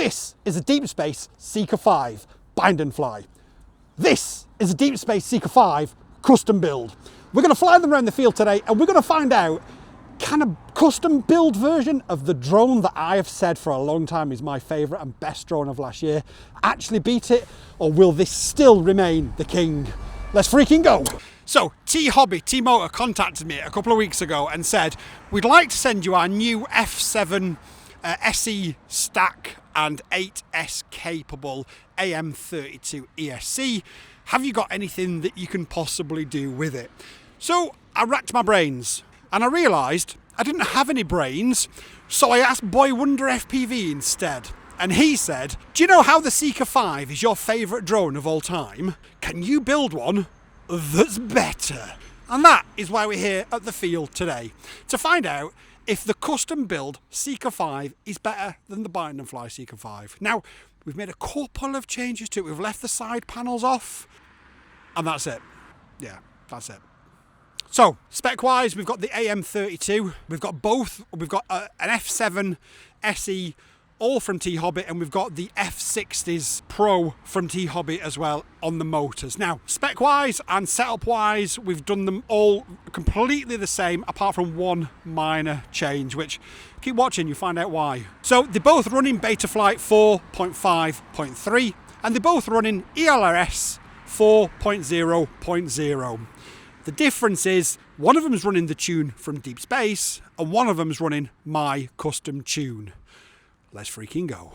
This is a DeepSpace Seeker5 bind and fly. This is a DeepSpace Seeker5 custom build. We're going to fly them around the field today and we're going to find out, can a custom build version of the drone that I have said for a long time is my favourite and best drone of last year actually beat it, or will this still remain the king? Let's freaking go. So Thobby, T-Motor contacted me a couple of weeks ago and said, we'd like to send you our new F7 SE stack and 8S capable AM32 ESC. Have you got anything that you can possibly do with it? So I racked my brains and I realised I didn't have any brains, so I asked BoyWonderFPV instead. And he said, do you know how the Seeker5 is your favourite drone of all time? Can you build one that's better? And that is why we're here at the field today, to find out if the custom build Seeker5 is better than the bind and fly Seeker5. Now, we've made a couple of changes to it. We've left the side panels off, and that's it. Yeah, that's it. So, spec-wise, we've got the AM32. We've got both. We've got an F7 SE, all from Thobby, and we've got the F60s Pro from Thobby as well on the motors. Now, spec-wise and setup-wise, we've done them all completely the same, apart from one minor change, which, keep watching, you'll find out why. So, they're both running Betaflight 4.5.3, and they're both running ELRS 4.0.0. The difference is, one of them's running the tune from Deep Space, and one of them's running my custom tune. Let's freaking go.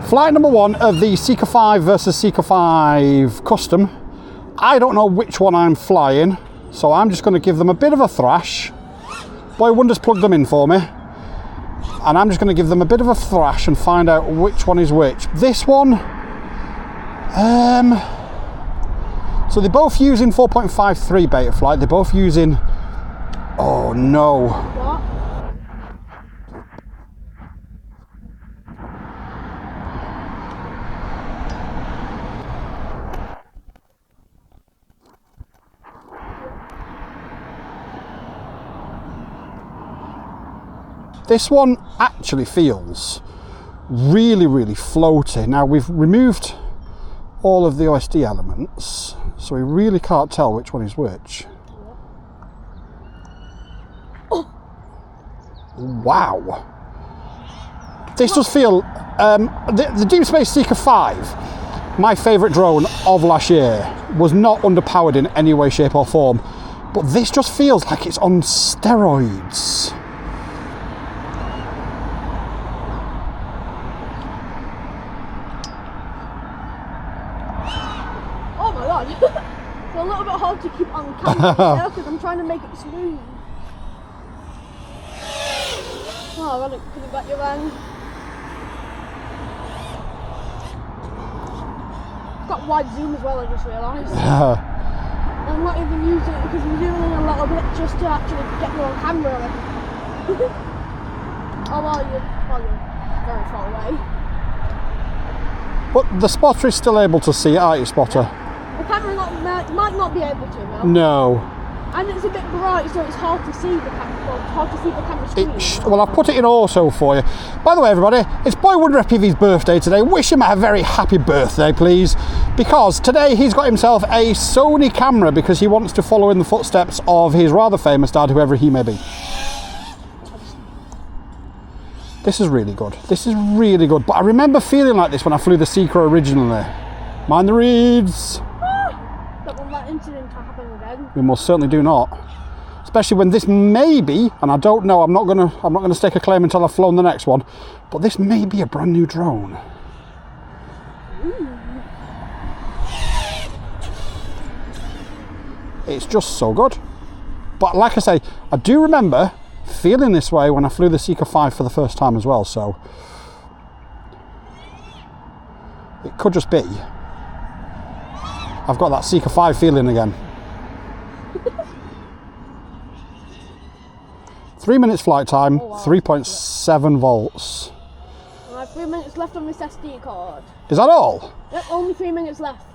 Flight number one of the Seeker5 versus Seeker5 custom. I don't know which one I'm flying, so I'm just going to give them a bit of a thrash. BoyWonder's plugged them in for me, and I'm just going to give them a bit of a thrash and find out which one is which. This one, so they're both using 4.53 Betaflight. They're both using, oh no. What? This one actually feels really, really floaty. Now we've removed all of the OSD elements, so we really can't tell which one is which. Wow, this does feel the DeepSpace Seeker5, my favourite drone of last year, was not underpowered in any way, shape or form, but this just feels like it's on steroids. Oh my god, it's a little bit hard to keep on camera because I'm trying to make it smooth. Oh, I could have got you then. It's got wide zoom as well, I just realised. I'm not even using it because I'm zooming a little bit just to actually get you on camera. Oh well, you're very far away. But the spotter is still able to see it, aren't you, spotter? The camera might not be able to, no. No. And it's a bit bright, so it's hard to see the camera. Well, it's hard to see the camera screen. Well, I've put it in auto for you. By the way, everybody, it's BoyWonderFPV's birthday today. Wish him a very happy birthday, please, because today he's got himself a Sony camera because he wants to follow in the footsteps of his rather famous dad, whoever he may be. This is really good. This is really good. But I remember feeling like this when I flew the Seeker originally. Mind the reeds. Don't want that incident to happen again. We most certainly do not. Especially when this may be, and I don't know, I'm not gonna stake a claim until I've flown the next one, but this may be a brand new drone. Ooh. It's just so good. But like I say, I do remember feeling this way when I flew the Seeker5 for the first time as well, so it could just be I've got that Seeker5 feeling again. 3 minutes flight time, oh, wow. 3.7 volts. I have 3 minutes left on this SD card. Is that all? Yep, only 3 minutes left.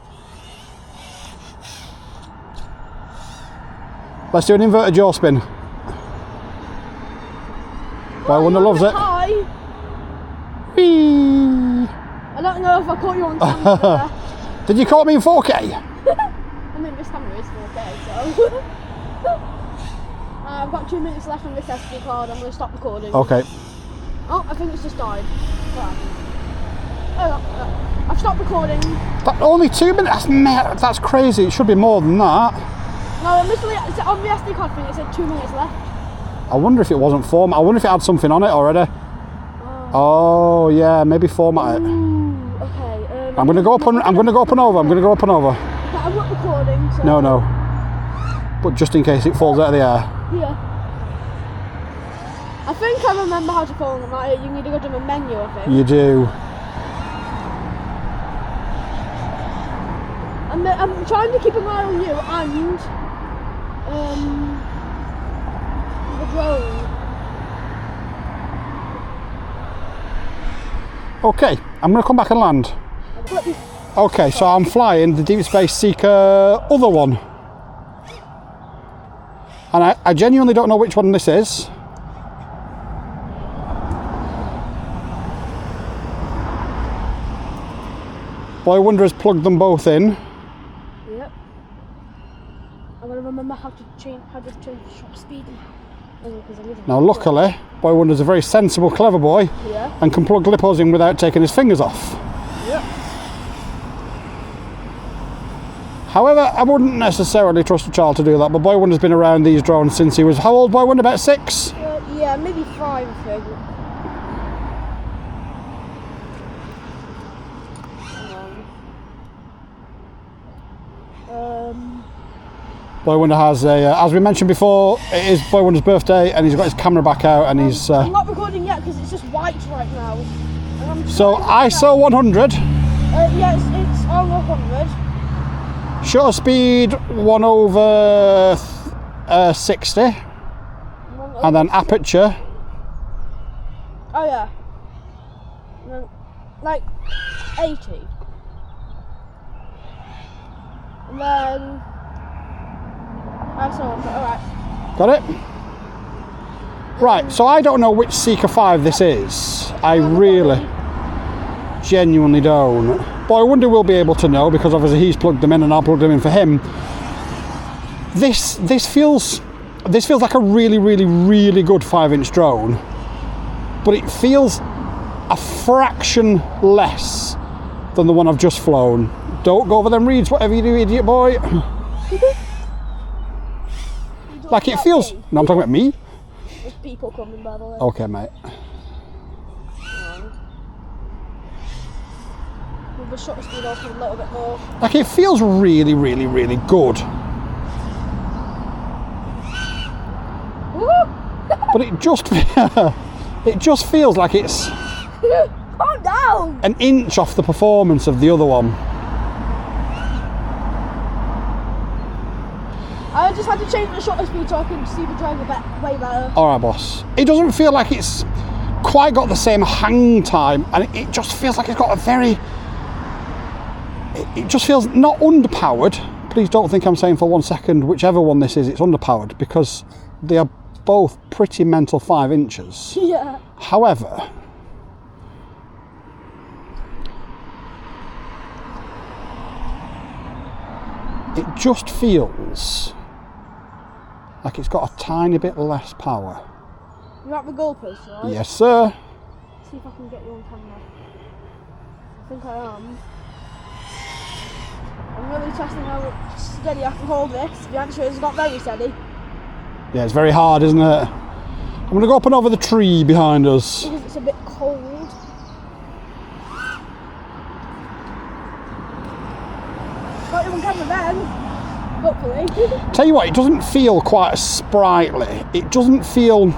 Let's do an inverted yaw spin. BoyWonder loves it. Hi. Whee! I don't know if I caught you on camera. Did you call me in 4K? I mean, this camera is 4K, so. I've got 2 minutes left on this SD card. I'm going to stop recording. Okay. Oh, I think it's just died. Oh, I've stopped recording. But only 2 minutes? That's crazy. It should be more than that. No, literally, on the SD card thing, it said 2 minutes left. I wonder if it wasn't format. I wonder if it had something on it already. Oh yeah, maybe format it. Ooh, okay. I'm gonna go up and over. I'm gonna go up and over. Okay, I'm not recording. So. No. But just in case it falls out of the air. Yeah. I think I remember how to phone them. Right? You need to go to the menu, I think. You do. I'm trying to keep an eye on you and the drone. Okay, I'm going to come back and land. Okay, so I'm flying the DeepSpace Seeker other one. And I genuinely don't know which one this is. BoyWonder has plugged them both in. Yep. I'm going to remember how to change the shutter speed. Now luckily, BoyWonder's a very sensible, clever boy, yeah, and can plug LiPos in without taking his fingers off. Yep. However, I wouldn't necessarily trust a child to do that, but BoyWonder's been around these drones since he was, how old BoyWonder, about 6? Yeah, maybe 5, I think. BoyWonder has a, as we mentioned before, it is BoyWonder's birthday and he's got his camera back out and he's... I'm not recording yet because it's just white right now. So ISO 100. Yeah, it's on 100. Shutter speed 1/60. And then aperture. Oh yeah. And then, like 80. And then... Alright. Got it? Right, so I don't know which Seeker5 this is. I really, genuinely don't. BoyWonder will be able to know because obviously he's plugged them in and I'll plug them in for him. This feels like a really, really, really good 5-inch drone, but it feels a fraction less than the one I've just flown. Don't go over them reeds, whatever you do, idiot boy. Like it feels... No, I'm talking about me. There's people coming, by the way. Okay, mate. With the shutter speed off a little bit more. Like it feels really, really, really good. But it just feels like it's calm down. an inch off the performance of the other one. I just had to change the shutter speed so I can see the drone way better. Alright, boss. It doesn't feel like it's quite got the same hang time, and it just feels like it's got a very... It just feels not underpowered. Please don't think I'm saying for 1 second, whichever one this is, it's underpowered, because they are both pretty mental 5 inches. Yeah. However, it just feels like it's got a tiny bit less power. You're at the goalpost, right? Yes, sir. See if I can get you on camera. I think I am. I'm really testing how steady I can hold this. The answer is not very steady. Yeah, it's very hard, isn't it? I'm going to go up and over the tree behind us. Because it's a bit cold. Got you on camera then. Hopefully. Tell you what, it doesn't feel quite as sprightly. It doesn't feel...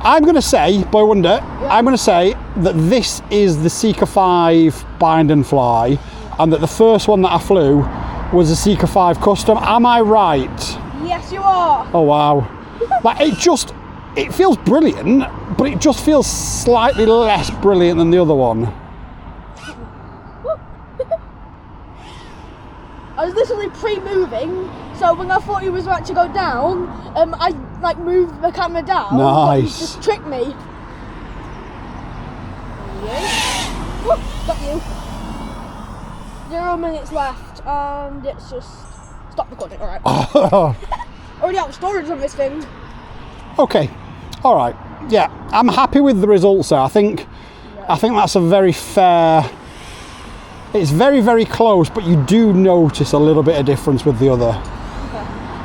I'm going to say, BoyWonder, yeah. I'm going to say that this is the Seeker5 bind and fly, and that the first one that I flew was a Seeker5 custom. Am I right? Yes, you are. Oh, wow. Like, it feels brilliant, but it just feels slightly less brilliant than the other one. I was literally pre-moving, so when I thought he was about to go down, I like moved the camera down. Nice. He just tricked me. Got you. 0 minutes left, and it's just stop recording. All right. Already out of storage on this thing. Okay. All right. Yeah, I'm happy with the results there. I think that's a very fair. It's very, very close, but you do notice a little bit of difference with the other. Okay.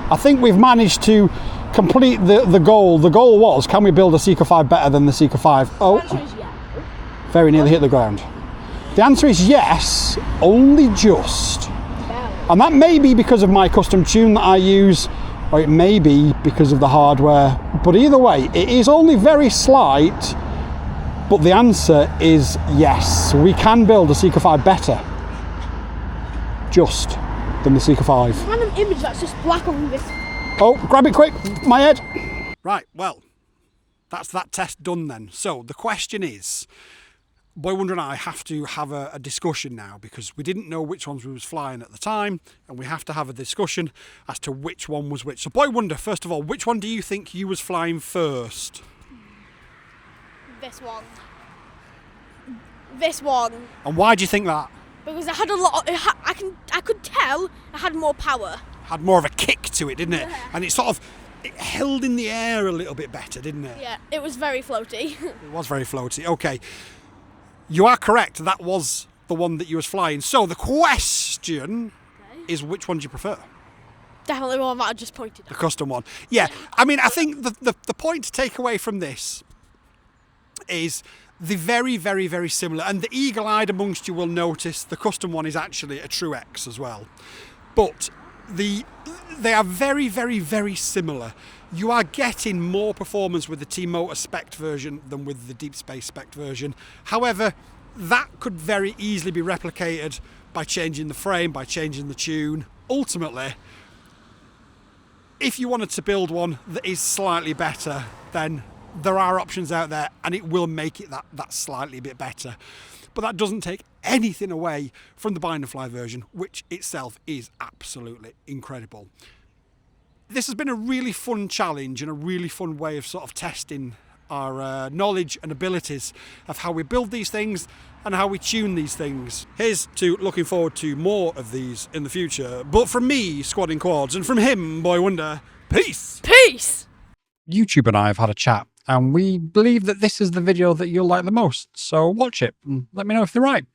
I think we've managed to complete the goal. The goal was, can we build a Seeker5 better than the Seeker5? Oh, the answer is yes. Very nearly hit the ground. The answer is yes, only just. And that may be because of my custom tune that I use, or it may be because of the hardware. But either way, it is only very slight, but the answer is yes. We can build a Seeker5 better, just, than the Seeker5. Random image that's just black on this. Oh, grab it quick, my head. Right, well, that's that test done then. So the question is, BoyWonder and I have to have a discussion now, because we didn't know which ones we was flying at the time, and we have to have a discussion as to which one was which. So BoyWonder, first of all, which one do you think you was flying first? This one. This one. And why do you think that? Because it had a lot. I could tell it had more power. Had more of a kick to it, didn't it? Yeah. And it it held in the air a little bit better, didn't it? Yeah, it was very floaty. It was very floaty. Okay. You are correct, that was the one that you was flying. So the question is, which one do you prefer? Definitely the one that I just pointed The at. custom one. Yeah, I mean, I think the point to take away from this is the very, very, very similar. And the eagle-eyed amongst you will notice the custom one is actually a true X as well. But they are very, very, very similar. You are getting more performance with the T-Motor spec version than with the DeepSpace spec version. However, that could very easily be replicated by changing the frame, by changing the tune. Ultimately, if you wanted to build one that is slightly better, then there are options out there, and it will make it that slightly bit better. But that doesn't take anything away from the bind and fly version, which itself is absolutely incredible. This has been a really fun challenge and a really fun way of sort of testing our knowledge and abilities of how we build these things and how we tune these things. Here's to looking forward to more of these in the future. But from me, Squadding Quads, and from him, BoyWonder, peace! Peace! YouTube and I have had a chat, and we believe that this is the video that you'll like the most. So watch it and let me know if they're right.